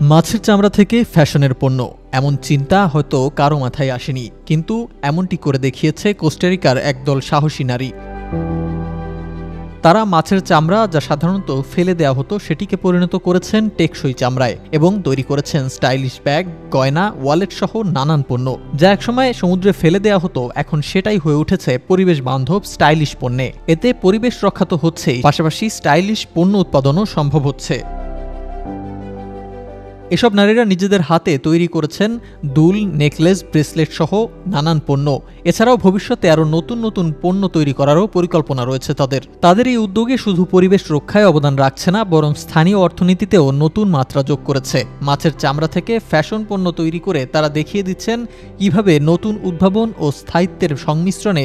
মাছের চামড়া থেকে ফ্যাশনের পণ্য, এমন চিন্তা হয়তো কারো মাথায় আসেনি, কিন্তু এমনটি করে দেখিয়েছে কোস্টারিকার একদল সাহসী নারী। তারা মাছের চামড়া, যা সাধারণত ফেলে দেওয়া হতো, সেটিকে পরিণত করেছেন টেকসই চামড়ায় এবং তৈরি করেছেন স্টাইলিশ ব্যাগ, গয়না, ওয়ালেট সহ নানান পণ্য, যা একসময় সমুদ্রে ফেলে দেওয়া হতো, এখন সেটাই হয়ে উঠেছে পরিবেশ বান্ধব স্টাইলিশ পণ্যে। এতে পরিবেশ রক্ষা তো হচ্ছেই, পাশাপাশি স্টাইলিশ পণ্য উৎপাদনও সম্ভব হচ্ছে। এসব নারীরা নিজেদের হাতে তৈরি করেছেন দুল, নেকলেস, ব্রেসলেট সহ নানান পণ্য। এছাড়াও ভবিষ্যতে আরও নতুন নতুন পণ্য তৈরি করারও পরিকল্পনা রয়েছে তাদের এই উদ্যোগে শুধু পরিবেশ রক্ষায় অবদান রাখছে না, বরং স্থানীয় অর্থনীতিতেও নতুন মাত্রা যোগ করেছে। মাছের চামড়া থেকে ফ্যাশন পণ্য তৈরি করে তারা দেখিয়ে দিচ্ছেন কিভাবে নতুন উদ্ভাবন ও স্থায়িত্বের সংমিশ্রণে